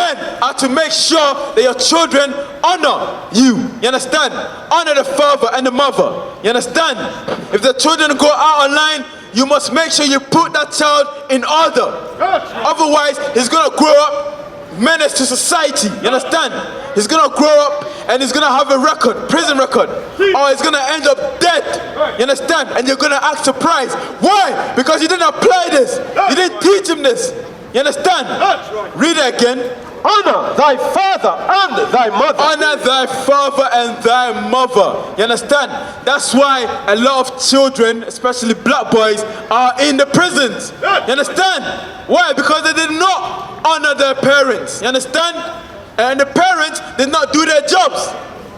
men are to make sure that your children honor you. You understand? Honor the father and the mother. You understand? If the children go out online, you must make sure you put that child in order. Otherwise, he's going to grow up menace to society. You understand? He's going to grow up and he's going to have a record, prison record. Or he's going to end up dead. You understand? And you're going to act surprised. Why? Because you didn't apply this. You didn't teach him this. You understand? Read it again. Honor thy father and thy mother. Honor thy father and thy mother. You understand? That's why a lot of children, especially black boys, are in the prisons. You understand? Why? Because they did not honor their parents. You understand? And the parents did not do their jobs.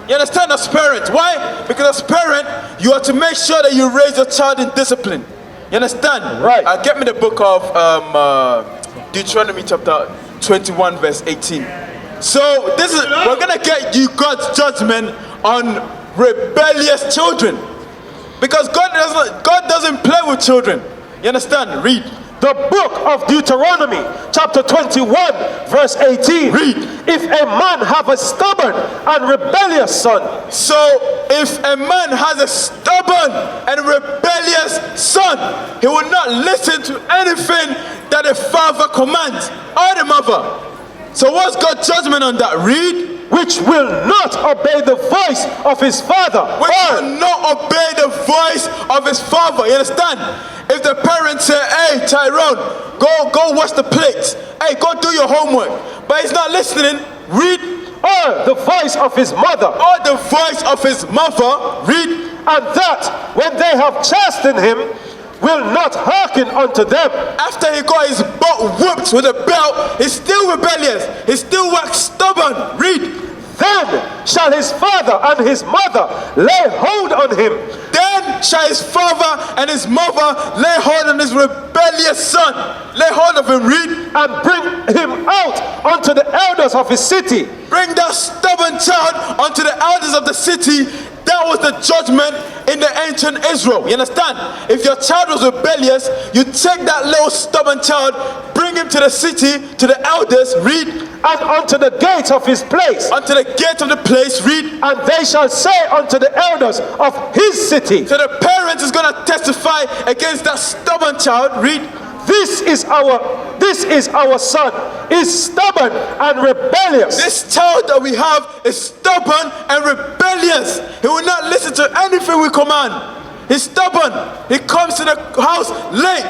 You understand? As parents. Why? Because as parent, you have to make sure that you raise your child in discipline. You understand? Right. Get me the book of Deuteronomy chapter 21 verse 18. So this is, we're gonna get you God's judgment on rebellious children, because God doesn't play with children. You understand? Read the book of Deuteronomy chapter 21 verse 18. Read. If a man have a stubborn and rebellious son. So if a man has a stubborn and rebellious son, he will not listen to anything that the father commands or the mother. So what's God's judgment on that? Read. Which will not obey the voice of his father. Which will not obey the voice of his father. You understand? If the parents say, hey Tyrone, go wash the plates. Hey, go do your homework. But he's not listening. Read. Or the voice of his mother. Or the voice of his mother. Read. And that when they have chastened him, will not hearken unto them. After he got his butt whooped with a belt, he's still rebellious. He still waxed stubborn. Read. Then shall his father and his mother lay hold on him. Then shall his father and his mother lay hold on his rebellious son. Lay hold of him. Read. And bring him out unto the elders of his city. Bring that stubborn child unto the elders of the city. That was the judgment in the ancient Israel. You understand? If your child was rebellious, you take that little stubborn child, bring him to the city, to the elders. Read. And unto the gate of his place. Unto the gate of the place. Read. And they shall say unto the elders of his city. So the parent is going to testify against that stubborn child. Read. This is our son, is stubborn and rebellious. This child that we have is stubborn and rebellious. He will not listen to anything we command. He's stubborn. He comes to the house late,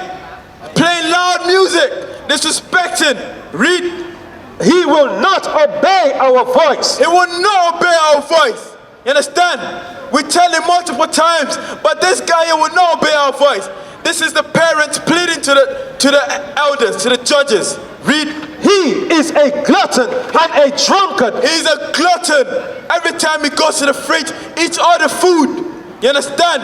playing loud music, disrespecting. Read. He will not obey our voice. He will not obey our voice. You understand? We tell him multiple times, but this guy here will not obey our voice. This is the parents pleading to the elders, to the judges. Read. He is a glutton and a drunkard. He's a glutton. Every time he goes to the fridge, eats all the food. You understand?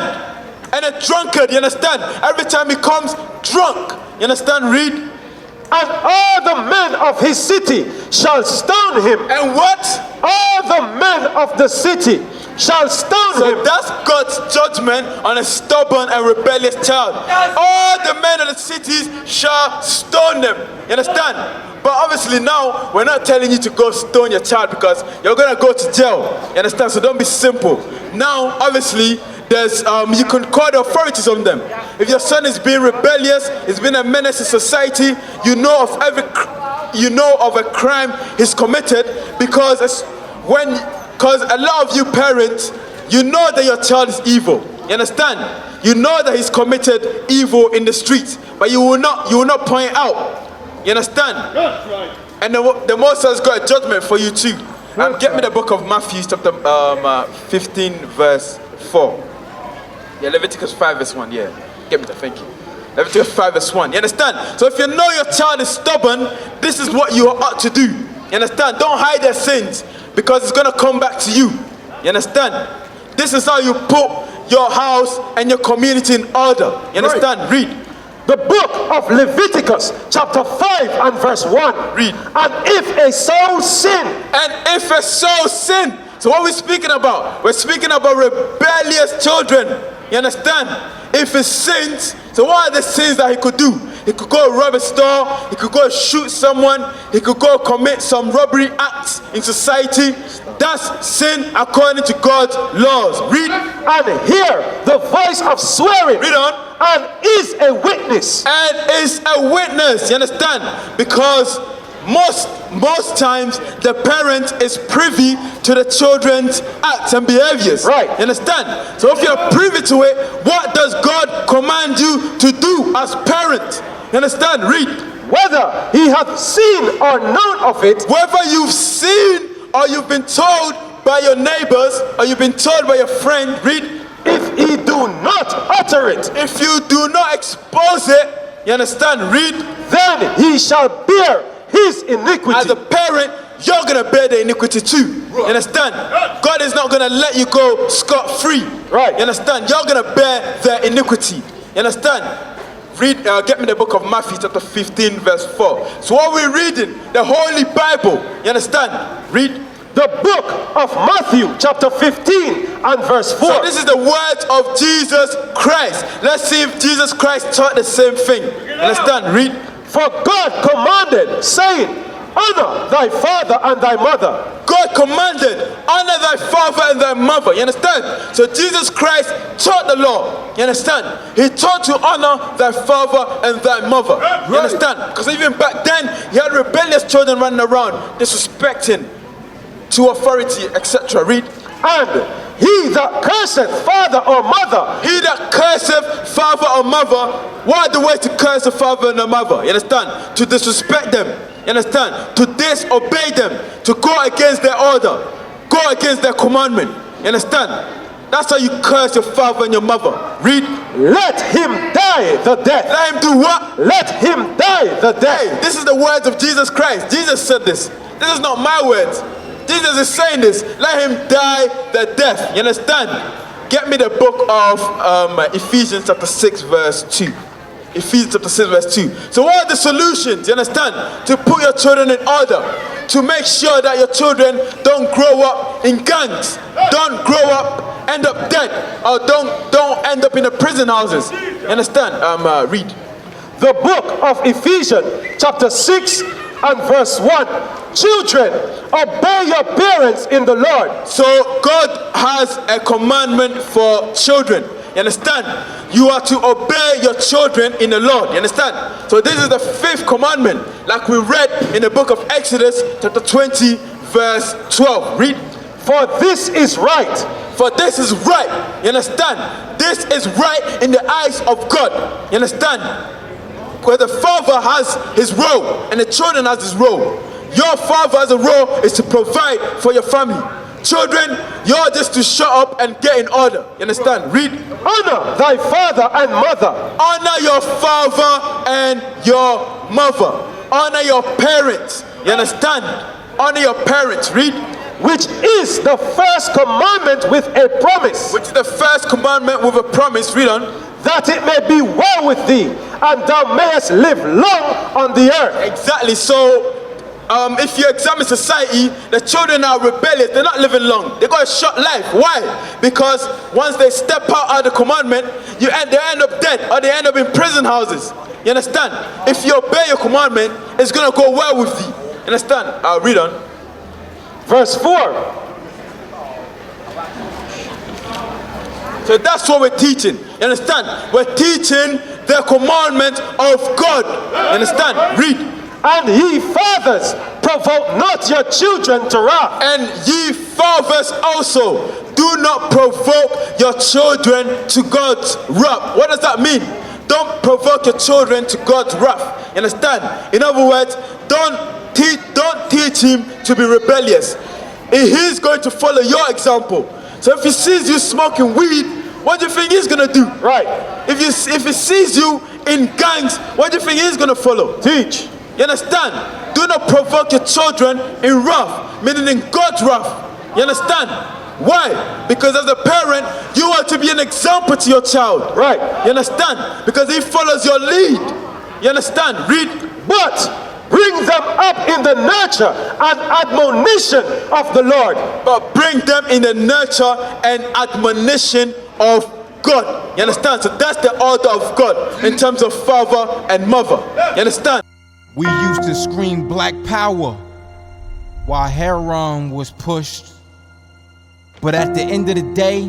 And a drunkard. You understand? Every time he comes, drunk. You understand? Read. And all the men of his city shall stone him. And what? All the men of the city shall stone him. So that's God's judgment on a stubborn and rebellious child. All the men of the cities shall stone them. You understand? But obviously now, we're not telling you to go stone your child because you're going to go to jail. You understand? So don't be simple. Now, obviously, there's you can call the authorities on them. If your son is being rebellious, he's been a menace to society, you know of a crime he's committed, because a lot of you parents, you know that your child is evil. You understand? You know that he's committed evil in the streets, but you will not point out. You understand? That's right. And the Most High has got a judgment for you too. Get me the book of Matthew chapter 15 verse 4. Yeah, Leviticus 5 verse 1, yeah. Get me that, thank you. Leviticus 5 verse 1, you understand? So if you know your child is stubborn, this is what you ought to do. You understand? Don't hide their sins, because it's going to come back to you. You understand? This is how you put your house and your community in order. You understand? Right. Read. The book of Leviticus chapter 5 and verse 1. Read. And if a soul sin. And if a soul sin. So what are we speaking about? We're speaking about rebellious children. You understand? If he sins, so what are the sins that he could do? He could go rob a store. He could go shoot someone. He could go commit some robbery acts in society. That's sin according to God's laws. Read. And hear the voice of swearing. Read on. And is a witness. And is a witness. You understand? Because most times the parent is privy to the children's acts and behaviors. Right. You understand? So if you're privy to it, what does God command you to do as parent? You understand? Read. Whether he hath seen or known of it. Whether you've seen or you've been told by your neighbors or you've been told by your friend. Read. If he do not utter it. If you do not expose it. You understand? Read. Then he shall bear his iniquity. As a parent, you're going to bear the iniquity too. You understand? God is not going to let you go scot-free. Right. You understand? You're going to bear the iniquity. You understand? Read, get me the book of Matthew chapter 15 verse 4. So what we're reading, the Holy Bible. You understand? Read. The book of Matthew chapter 15 and verse 4. So this is the words of Jesus Christ. Let's see if Jesus Christ taught the same thing. You understand? Read. For God commanded, saying, honor thy father and thy mother. God commanded, honor thy father and thy mother. You understand? So Jesus Christ taught the law. You understand? He taught to honor thy father and thy mother. You understand? Because even back then, he had rebellious children running around, disrespecting to authority, etc. Read. And he that curseth father or mother. He that curseth father or mother. What are the ways to curse a father and a mother? You understand? To disrespect them. You understand? To disobey them. To go against their order. Go against their commandment. You understand? That's how you curse your father and your mother. Read. Let him die the death. Let him do what? Let him die the death. Hey, this is the words of Jesus Christ. Jesus said this. This is not my words. Jesus is saying this. Let him die the death. You understand? Get me the book of Ephesians chapter 6 verse 2. Ephesians chapter 6 verse 2. So what are the solutions? You understand? To put your children in order. To make sure that your children don't grow up in gangs. Don't grow up, end up dead. Or don't end up in the prison houses. You understand? Read. The book of Ephesians chapter 6 and verse 1. Children, obey your parents in the Lord. So God has a commandment for children. You understand? You are to obey your children in the Lord. You understand? So this is the 5th commandment, like we read in the book of Exodus chapter 20 verse 12. Read. For this is right. For this is right. You understand? This is right in the eyes of God. You understand? Where the father has his role and the children has his role. Your father has a role is to provide for your family. Children, you're just to shut up and get in order. You understand? Read. Honor thy father and mother. Honor your father and your mother. Honor your parents. You understand? Honor your parents. Read. Which is the first commandment with a promise. Which is the first commandment with a promise. Read on. That it may be well with thee, and thou mayest live long on the earth. Exactly. So, if you examine society, the children are rebellious. They're not living long. They got a short life. Why? Because once they step out of the commandment, they end up dead or they end up in prison houses. You understand? If you obey your commandment, it's going to go well with thee. You understand? I'll read on. Verse 4. So that's what we're teaching. You understand? We're teaching the commandment of God. You understand? Read. And ye fathers, provoke not your children to wrath. And ye fathers also, do not provoke your children to God's wrath. What does that mean? Don't provoke your children to God's wrath. You understand? In other words, don't teach him to be rebellious. He's going to follow your example. So if he sees you smoking weed, what do you think he's going to do? Right. If he sees you in gangs, what do you think he's going to follow? Teach. You understand? Do not provoke your children in wrath, meaning in God's wrath. You understand? Why? Because as a parent, you are to be an example to your child. Right. You understand? Because he follows your lead. You understand? Read. But bring them up in the nurture and admonition of the Lord. But bring them in the nurture and admonition of God. You understand? So that's the order of God in terms of father and mother. You understand? We used to scream black power while heroin was pushed. But at the end of the day,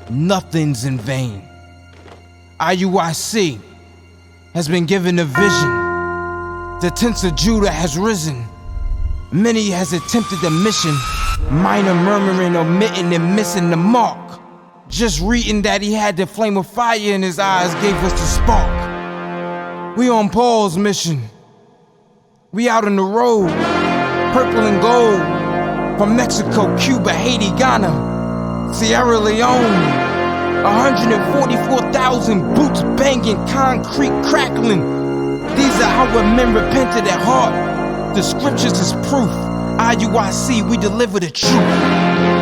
nothing's in vain. IUIC has been given a vision. The tents of Judah has risen. Many has attempted the mission, minor murmuring, omitting, and missing the mark. Just reading that he had the flame of fire in his eyes gave us the spark. We on Paul's mission. We out on the road, purple and gold, from Mexico, Cuba, Haiti, Ghana, Sierra Leone. 144,000 boots banging, concrete crackling. These are how men repented at heart. The scriptures is proof. IUIC, we deliver the truth.